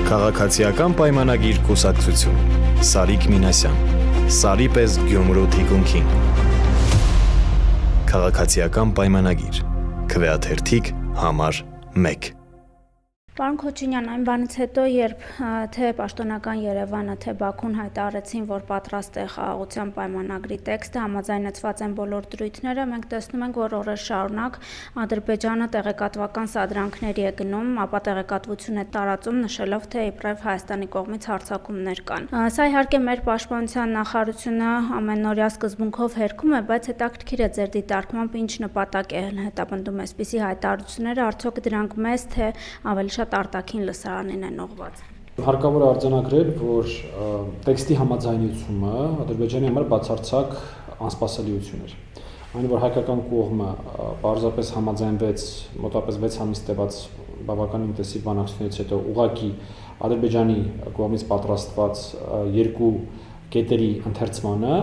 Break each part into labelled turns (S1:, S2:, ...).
S1: Քաղաքացիական պայմանագիր կուսակցություն Սարիկ Մինասյան Սարի պես Գյումրու թիկունքին Քաղաքացիական պայմանագիր Քվեաթերթիկ համար 1
S2: Պարոն Քոչինյան, այն բանից հետո, երբ թե Պաշտոնական Երևանը, թե Բաքուն հայտարարեցին, որ պատրաստ է խաղաղության պայմանագրի տեքստը, համաձայնեցված են բոլոր դրույթները, մենք տեսնում ենք, որ օրեր շարունակ Ադրբեջանը տեղեկատվական սադրանքների է գնում, ապա տեղեկատվություն է տարածում, նշելով, թե իբրև Հայաստանի կողմից հարձակումներ կան։ Սա իհարկե մեր պաշտպանության նախարարությունը ամենօրյա սկզբունքով հերքում է, բայց հետաքրքիր է ձեր դիտարկմամբ ինչ նպատակ է հետապնդում այսպիսի հայտարարությունները, արդյոք դրանք մեզ թե ավելի շատ արտաքին լսարանին են ուղղված։
S3: Հարկավոր է արձանագրել, որ տեքստի համաձայնությունը Ադրբեջանի համար բացարձակ անսպասելիություն էր։ Այն որ հայկական կողմը պարզապես համաձայնվեց մոտավորապես 6 ամիս տևած բավականին ինտենսիվ բանակցությունից հետո ուղղակի Ադրբեջանի կողմից պատրաստված երկու կետերի ընթերցմանը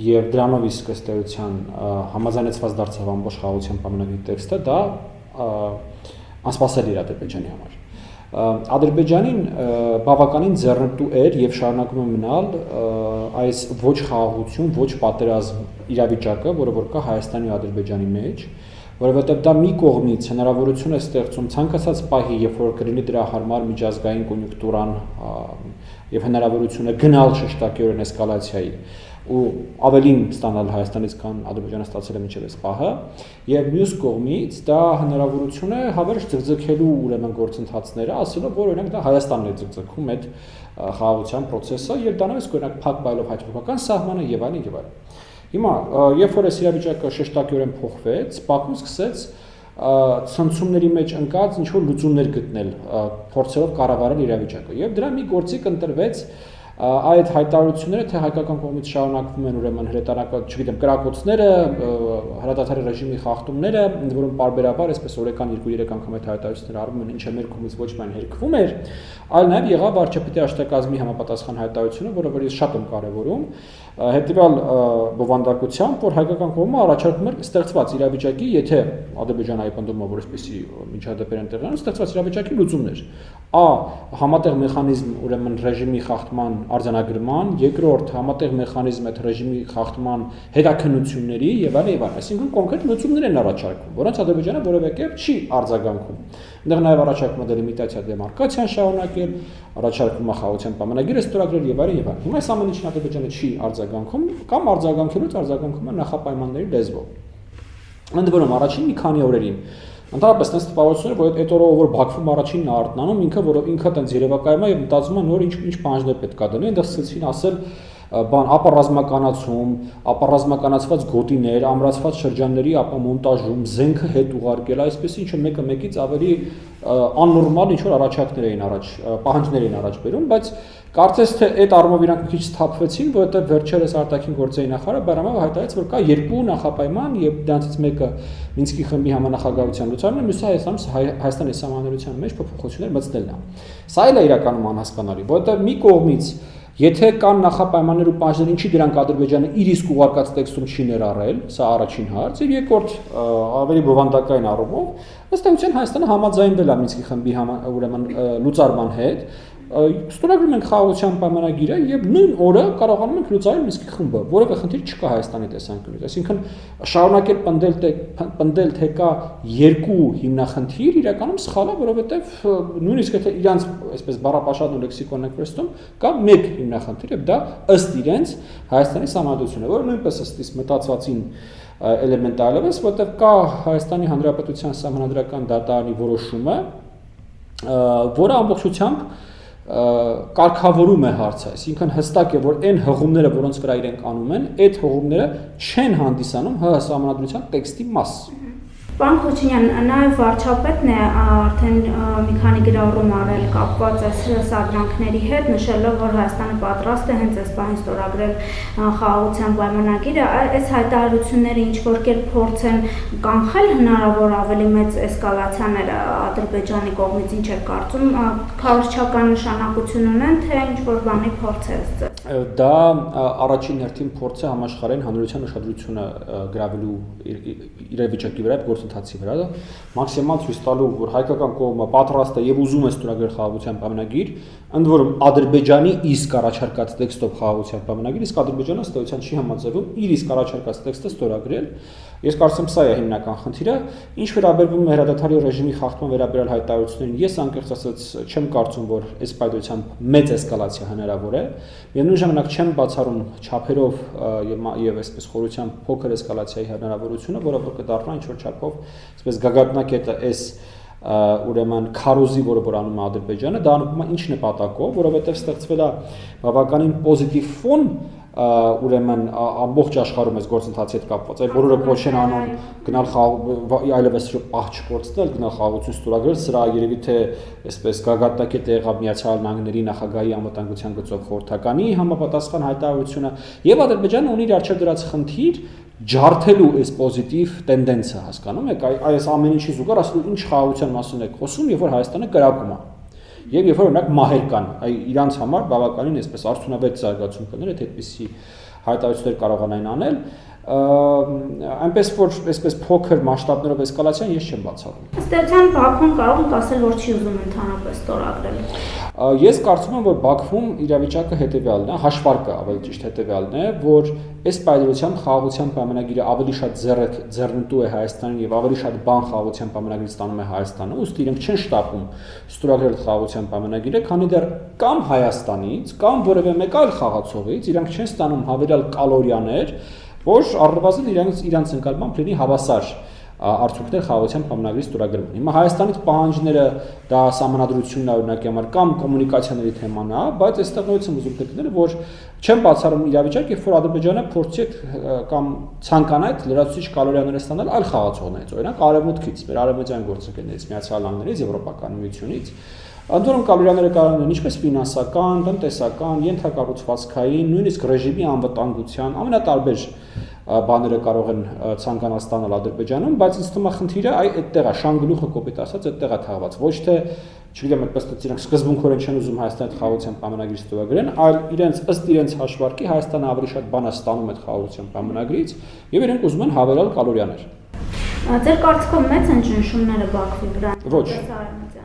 S3: եւ դրանով իսկ ըստ էության համաձայնեցված դարձավ ամբողջ խաղաղության պայմանագրի տեքստը, դա անսպասելի էր Ադրբեջանի համար։ Ադրբեջանին բավականին ձեռնտու էր եւ շարունակում է մնալ այս ոչ խաղաղություն, ոչ պատերազմ իրավիճակը, որը որ կա Հայաստանի ու Ադրբեջանի մեջ, որովհետեւ դա մի կողմից հնարավորություն է ստեղծում ցանկացած պահի, երբ որ կլինի դրա հարմար միջազգային կոնյունկտուրան եւ հնարավորությունը գնալ շշտակիորեն էսկալացիայի ու ավելին ստանալ Հայաստանից, քան Ադրբեջանը ստացել է մինչև այս պահը, եւ մյուս կողմից դա հնարավորություն է հավերժ ձգձգելու ուրեմն գործընթացները, ասելով, որ օրինակ դա Հայաստանն է ձգձգում այդ խաղաղության process-ը եւ դրանով իսկ օրինակ փակ բայլով հայ-թուրքական սահմանը եւ այլն եւ այլն։ Հիմա, երբ որ այս իրավիճակը շշտակիորեն փոխվեց, Բաքուն սկսեց ցնցումների մեջ ընկած ինչ որ լուծումներ գտնել, փորձելով կառավարել իրավիճակը եւ դրա մի գործիք ընտրվեց այդ հայտարարությունները թե հայկական կողմից շարունակվում են ուրեմն հրետանական, չգիտեմ, կրակոցները, հրադադարի ռեժիմի խախտումները, որոնք պարբերաբար այսպես օրական 2-3 անգամ այդ հայտարարությունները արվում են, ինչը մեր կողմից ոչ միայն հերքվում էր, այլ նաև եղավ վարչապետի աշտակազմի համապատասխան հայտարարությունը, որը որ ես շատ եմ կարևորում, հետևյալ բովանդակությամբ, որ հայկական կողմը առաջարկում էր ստեղծված իրավիճակի, եթե Ադրբեջանը այպնդում է, որ այսպեսի միջադեպեր են տեղի ունենում, ստեղծված իրավիճակի լուծումներ։ Համատեղ մեխանիզմ ուրեմն ռեժիմի խախտման արձանագրման, երկրորդ համատեղ մեխանիզմ այդ ռեժիմի խախտման հետաքննությունների եւ այլն եւ այլն, այսինքն կոնկրետ լուծումներ են առաջարկվում, որոնց Ադրբեջանը որևէ կերպ չի արձագանքում։ Այնտեղ նաեւ առաջարկում է դելիմիտացիա դեմարկացիան շարունակել, առաջարկում է խաղաղության պայմանագիրը ստորագրել եւ այլն եւ այլն։ Հիմա այս ամեն ինչին Ադրբեջանը չի արձագանքում կամ արձագանքելուց արձագանքում է նախապայմանների լեզվով։ Ընդ որում առաջին մի քանի օրերին Ընդհանրապես այս տպավորությունն է, որ այդ օրը որ Բաքվում առաջինն է արթնանում, ինքը տենց երևակայում է եւ մտածում է նոր ինչ պահանջներ պետք է դնի, այնտեղ սկսեցին ասել ապա ռազմականացում, ապա ռազմականացված գոտիներ, ամրացված շրջանների ապա մոնտաժում, զենքը հետ ուղարկել, այսպես ինչը մեկը մեկից ավելի աննորմալ ինչ որ առաջարկներ էին պահանջներ էին առաջ բերում, բայց կարծես թե այդ առումով իրանք մի քիչ սթափվեցին, որովհետեւ վերջերս արտաքին գործերի նախարարը Բարանովը հայտարարեց, որ կա երկու նախապայման եւ դրանցից մեկը Մինսկի խմբի համանախագահության լուծարանը, մյուսը Հայաստանի սահմանադրության մեջ փոփոխություններ մտցնելն է։ Սա էլ է իրականում անհասկանալի, որովհետեւ մի կողմից եթե կան նախապայմաններ ու պահանջներ, ինչի դրանք Ադրբեջանը իր իսկ ուղարկած տեքստում չի ներառել, սա առաջին հարց, եւ երկրորդ ավելի բովանդակային առումով, ըստ էության Հայաստանը համաձայնվել է Մինսկի խմբի ուրեմն լուծարման հետ, ստորագրում ենք խաղաղության պայմանագիրը եւ նույն օրը կարողանում ենք լուծարել Մինսկի խումբը, որովհետեւ խնդիր չկա Հայաստանի տեսանկյունից, այսինքն շարունակել պնդել թե կա երկու հիմնախնդիր իրականում սխալ է, որովհետեւ նույնիսկ եթե իրանց այսպես բառապաշարն ու լեքսիկոնն եք վերստում, կա մեկ հիմնախնդիր եւ դա ըստ իրենց Հայաստանի սահմանադրությունն է, որը նույնպես ըստ մտածվածին էլեմենտարիլպես, որովհետեւ կա Հայաստանի Հանրապետության սահմանադրական դատարանի որոշումը, որը ամբողջությամբ կարգավորում է հարցը, այսինքն հստակ է, որ այն հղումները, որոնց վրա իրենք անում են, այդ հղումները չեն հանդիսանում ՀՀ սահմանադրության տեքստի մաս։
S2: Պարոն Քոչինյան, նաև վարչապետն է արդեն մի քանի գրառում արել կապված այս սադրանքների հետ, նշելով, որ Հայաստանը պատրաստ է հենց այս պահին ստորագրել խաղաղության պայմանագիրը, այս հայտարարությունները ինչ-որ կերպ փորձ են կանխել հնարավոր ավելի մեծ էսկալացիաները Ադրբեջանի կողմից, ինչ է կարծում, քարոզչական նշանակություն ունեն, թե ինչ-որ բանի փորձ է ստեղծել։
S3: դա առաջին հերթին փորձ է համաշխարհային հանրության ուշադրությունը գրավելու իրավիճակի վրա, գործընթացի վրա, մաքսիմալ ցույց տալու, որ հայկական կողմը պատրաստ է եւ ուզում է ստորագրել խաղաղության պայմանագիր, ընդ որում Ադրբեջանի իսկ առաջարկած տեքստով խաղաղության պայմանագիր, իսկ Ադրբեջանը ըստ էության չի համաձայնվում իր իսկ առաջարկած տեքստը ստորագրել։ Ես կարծում սա է հիմնական խնդիրը, ինչ վերաբերվում է հրադադարի ռեժիմի խախտման վերաբերյալ հայտարարություններին, ես անկեղծ ասած չեմ կարծում, որ այս պայմանությամբ մեծ էսկալացիա հնարավոր է։ Միևնույն ժամանակ չեմ բացառում չափերով եւ այսպես խորությամբ փոքր էսկալացիայի հնարավորությունը, որը որ կդառնա ինչ որ չափով, այսպես գագաթնակետը այս ուրեմն քարոզի, որը անում է Ադրբեջանը, դա անում է ինչ նպատակով, որովհետեւ ստեղծվել է բավականին պոզիտիվ ֆոն ուրեմն ամբողջ աշխարհում այս գործընթացի հետ կապված, այ բոլորը կոչ են անում գնալ այլևս պահ չկորցնել, գնալ խաղաղություն ստորագրել, սրա երևի թե այսպես գագաթնակետ եղավ Միացյալ Նահանգների նախագահի անվտանգության գծով խորհրդականի համապատասխան հայտարարությունը, եւ Ադրբեջանը ունի իր առջև դրած խնդիր ջարդելու այս պոզիտիվ տենդենսը, հասկանում եք, այս ամեն ինչի զուգահեռ ասում ինչ խաղաղության մասին եք խոսում, երբ որ Հայաստանը կրակում է։ Եվ երբ որ օրինակ մահեր կան, իրանց համար բավականին այսպես արդյունավետ զարգացում կներ, եթե այդպիսի հայտարարություններ կարողանային անել, այնպես որ այսպես փոքր մասշտաբներով էսկալացիան ես չեմ բացառում։
S2: Ըստ էության Բաքուն կարող է ասել, որ չի ուզում ընդհանրապես ստորագրել։
S3: Ես կարծում եմ, որ Բաքվում իրավիճակը հետևյալն է, հաշվարկը ավելի ճիշտ հետևյալն է, որ այս պայմանությամբ խաղաղության պայմանագիրը ավելի շատ ձեռնտու է Հայաստանին եւ ավելի շատ բան խաղաղության պայմանագրից ստանում է Հայաստանը, ուստի իրենք չեն շտապում ստորագրել խաղաղության պայմանագիրը, քանի դեռ կամ Հայաստանից, կամ որևէ մեկ այլ խաղացողից իրենք չեն ստանում հավելյալ կալորիաներ, որ առնվազն իրանց ընկալմամբ լինի հավասար արդյունքներ խաղաղության պայմանագրի ստորագրման։ Հիմա Հայաստանից պահանջները դա սահմանադրությունն է օրինակի համար կամ կոմունիկացիաների թեման է, բայց այստեղ նույնիսկ եմ ուզում գտնել, որ չեմ բացառում իրավիճակ, երբ որ Ադրբեջանը փորձի կամ ցանկանա այդ լրացուցիչ կալորիաները ստանալ այլ խաղացողներից, օրինակ արևմուտքից, մեր արևմտյան գործընկերներից, Միացյալ Նահանգներից, Եվրոպական միությունից, անդորում կալորիաները կարող են ինչպես ֆինանսական, տնտեսական, ենթակառուցվածքային, նույնիսկ ռեժիմի անվտանգության ամենատարբեր բաները կարող են ցանկանալ ստանալ Ադրբեջանում, բայց ինձ թվում է խնդիրը այդտեղ է, շան գլուխը կոպիտ ասած այդտեղ է թաղված, ոչ թե չգիտեմ, այդպես թե իրենք սկզբունքորեն չեն ուզում Հայաստանի հետ խաղաղության պայմանագիր ստորագրեն, այլ ըստ իրենց հաշվարկի Հայաստանը ավելի շատ բան է ստանում այդ խաղաղության պայմանագրից եւ իրենք ուզում են հավելյալ կալորիաներ։
S2: Ձեր կարծիքով մեծ են ճնշումները Բաքվի վրա։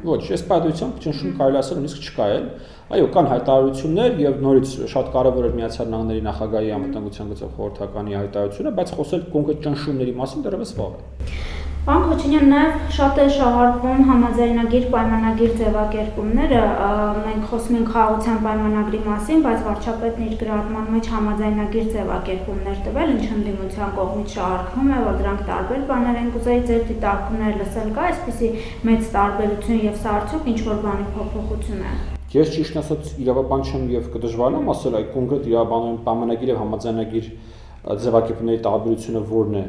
S3: Ոչ, այս պատմությամբ ճնշում կարելի ասել նույնիսկ չկա էլ։ Այո, կան հայտարարություններ եւ նորից շատ կարեւոր է Միացյալ Նահանգների նախագահի անվտանգության գծով խորհրդականի հայտարարությունը, բայց խոսել կոնկրետ ճնշումների մասին դեռևս վաղ է։
S2: Պարոն Քոչինյան, նաև շատ է շահարկվում համաձայնագիր պայմանագիր ձևակերպումները, մենք խոսում ենք խաղաղության պայմանագրի մասին, բայց վարչապետն իր գրառման մեջ համաձայնագիր ձևակերպումներ տվել, ինչ ընդդիմության կողմից շահարկվում է, որ դրանք տարբեր բաներ են, կուզեի ձեր դիտարկումները լսել, կա այսպիսի մեծ տարբերություն եւ սա արդյոք ինչ որ բանի փոփոխություն է։
S3: Ես ճիշտ ասած իրավաբան չեմ եւ կդժվարանամ ասել այդ կոնկրետ իրավաբանային պայմանագիր եւ համաձայնագիր ձևակերպումների տարբերությունը որն է,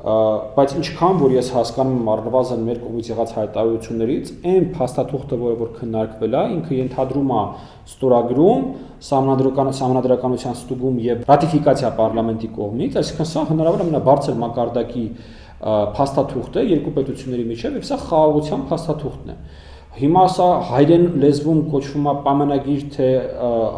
S3: բայց ինչքան որ ես հասկանում եմ առնվազն մեր կողմից եղած հայտարարություններից, այն փաստաթուղթը, որը քննարկվել է, ինքը ենթադրում է ստորագրում, սահմանադրականության ստուգում եւ ռատիֆիկացիա պարլամենտի կողմից, այսինքն սա հնարավոր ամենաբարձր մակարդակի փաստաթուղթ է երկու պետությունների միջեւ եւ սա խաղաղության փաստաթուղթն է։ Հիմա սա հայերեն լեզվում կոչվում է պայմանագիր թե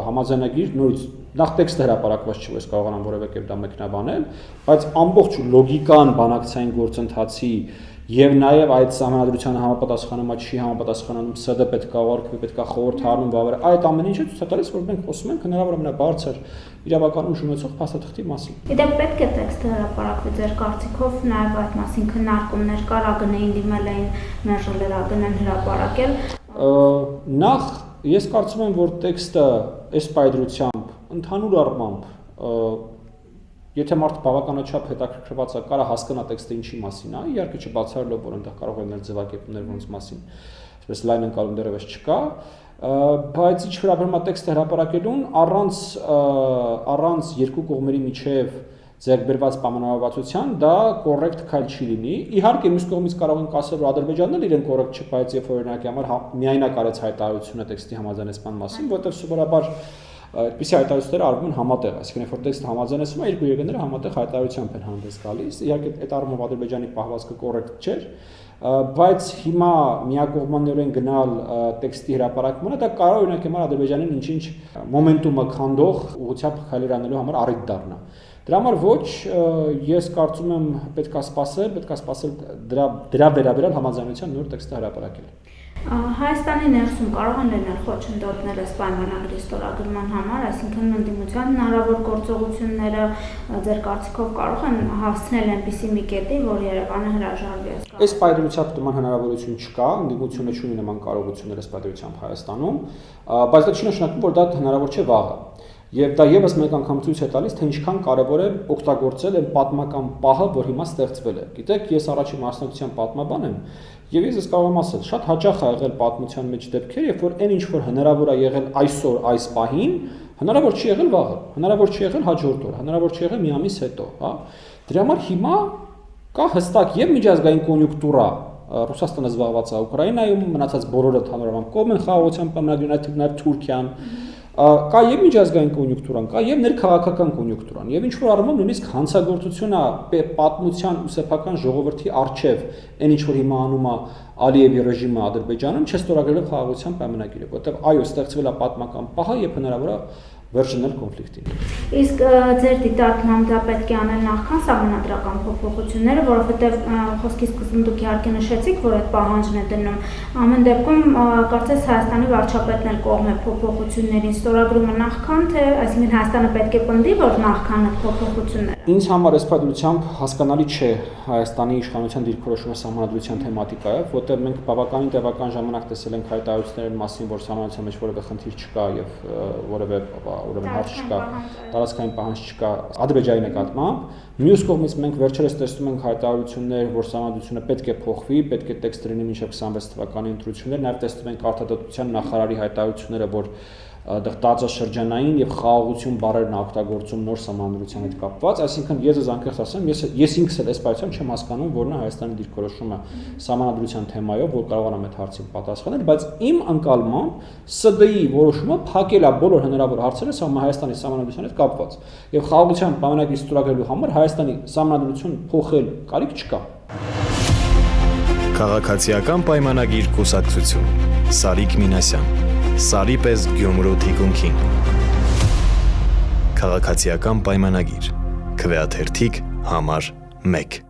S3: համաձայնագիր, նորից նախ տեքստը հրապարակված չի, որ ես կարողանամ որևէ կերպ դա մեկնաբանել, բայց ամբողջ լոգիկան բանակցային գործընթացի եւ նաեւ այդ սահմանադրությանը համապատասխանում է, չի համապատասխանում, ՍԴ պետք է ուղարկվի, պետք է խորհրդարանում բավարար, այդ ամեն ինչը ցույց է տալիս, որ մենք խոսում ենք հնարավոր ամենաբարձր իրավական ուժ ունեցող փաստաթղթի մասին։
S2: Իդեպ պետք է տեքստը հրապարակվի ձեր կարծիքով, նաեւ այդ մասին քննարկումներ կար, ԱԳՆ-ին դիմել էին մերժել ԱԳՆ-ն հրապարակել։
S3: Նախ ես կարծում եմ, որ տեքստը այս պայծրությամբ ընդհանուր առմամբ եթե մարդը բավականաչափ հետաքրքրված է, կարա հասկանա տեքստը ինչի մասին է, իհարկե չբացառելով, որ այնտեղ կարող են լինել ձևակերպումներ, որոնց մասին այսպես լայն ընկալում դեռևս չկա, բայց ինչ վերաբերում է տեքստը հրապարակելուն, առանց երկու կողմերի միջև ձեռքբերված պայմանավորվածության դա կոռեկտ քայլ չի լինի։ Իհարկե մյուս կողմից կարող ենք ասել, որ Ադրբեջանն էլ իրեն կոռեկտ չպայեց, երբ օրինակի համար միայնակ արեց հայտարարությունը տեքստի համաձայնեցման մասին, որտեղ սովորաբար այդպիսի հայտարարությունները արվում են համատեղ, այսինքն երբ որ տեքստը համաձայնեցվում է, երկու երկրները համատեղ հայտարարությամբ են հանդես գալիս։ Իհարկե այդ առումով Ադրբեջանի պահվածքը կոռեկտ չէր, բայց հիմա միակողմանիորեն գնալ տեքստի հրապարակմանը դա կարող է օրինակ հիմա Ադրբեջանին ինչ-ինչ մոմենտումը քանդող ուղղությամբ քայլեր անելու համար առիթ դառնա։ Դրա համար ոչ, ես կարծում եմ պետք է սպասել դրա վերաբերյալ համաձայնության նոր տեքստը հրապարակել։
S2: Հայաստանի ներսում կարող են լինել խոչընդոտներ ըստ պայմանագրի ստորագրման համար, այսինքն ընդդիմության հնարավոր գործողությունները ձեր կարծիքով կարող են հասցնել այնպիսի մի կետի, որ Երևանը հրաժարվի։
S3: Այս պայմանությամբ նման հնարավորություն չկա, ընդդիմությունը չունի նման կարողություններ ըստ պայմանությամբ Հայաստանում, բայց դա չի նշանակում, որ դա հնարավոր չէ վաղը։ Եվ դա եւս մեկ անգամ ցույց է տալիս, թե ինչքան կարեւոր է օգտագործել այն պատմական պահը, որ հիմա ստեղծվել է։ Գիտեք, ես առաջին մասնակցության պատմաբան եմ, եւ ես կարող եմ ասել, շատ հաճախ ա եղել պատմության մեջ դեպքեր, երբ որ այն ինչ որ հնարավոր է եղել այսօր այս պահին, հնարավոր չի եղել վաղը, հնարավոր չի եղել հաջորդ օրը, հնարավոր չի եղել մի ամիս հետո, հա։ Դրա համար հիմա կա հստակ եւ միջազգային կոնյունկտուրա, Ռուսաստանը զբաղված է Ուկրաինայում, մնացած բոլորը ընդհանրապես կողմ են խաղաղության պայմանագրի, նաև Թուրքիան, կա եւ միջազգային կոնյունկտուրան, կա եւ ներքաղաքական կոնյունկտուրան, եւ ինչ որ առումով նույնիսկ հանցագործությունը պատմության ու սեփական ժողովրդի արչեւ, այն ինչ որ հիմա անում է Ալիևի ռեժիմը Ադրբեջանում, չստորագրել խաղաղության պայմանագիրը, որտեղ այո, ստեղծվել է պատմական պահը եւ հնարավոր է վերջնել կոնֆլիկտին։
S2: Իսկ ձեր դիտարկմամբ դա պետք է անել նախքան սահմանադրական փոփոխությունները, որովհետև խոսքի սկզբում դուք իհարկե նշեցիք, որ այդ պահանջն է դնում։ Ամեն դեպքում կարծես Հայաստանի վարչապետն էլ կողմ է փոփոխություններին, ստորագրումը նախքան, թե այսինքն Հայաստանը պետք է պնդի, որ նախքան այդ փոփոխությունները։
S3: Ինձ համար այս պատմությամբ հասկանալի չէ Հայաստանի իշխանության դիրքորոշումը սահմանադրության թեմատիկայով, որտեղ մենք բավականին տևական ժամանակ տեսել ենք հայտարարությունների մասին, որ սահմանադրության մեջ որևէ խնդիր չկա եւ որևէ ուրեմն հարց չկա, տարածքային պահանջ չկա Ադրբեջանի նկատմամբ։ Մյուս կողմից մենք վերջերս տեսնում ենք հայտարարություններ, որ սահմանադրությունը պետք է փոխվի, պետք է տեքստը լինի մինչև 26 թվականի ընտրություններ, նաև տեսնում ենք արտադատության նախարարի հայտարարությունները, որ այդտեղ տարածաշրջանային եւ խաղաղություն բառերն օգտագործում նոր սահմանադրության հետ կապված, այսինքն ես անկեղծ ասեմ, ես ինքս էլ այս պայծառ չեմ հասկանում, որն է Հայաստանի դիրքորոշումը սահմանադրության թեմայով, որ կարողանամ այդ հարցին պատասխանել, բայց իմ ընկալմամբ ՍԴ-ի որոշումը փակել է բոլոր հնարավոր հարցերը Հայաստանի սահմանադրության հետ կապված եւ խաղաղության պայմանագրի ստորագրելու համար Հայաստանի սահմանադրություն փոխել կարիք չկա։
S1: Քաղաքացիական պայմանագիր կուսակցություն Սարիկ Մինասյան Սարի պես Գյումրու թիկունքին Քաղաքացիական պայմանագիր Քվեաթերթիկ համար 1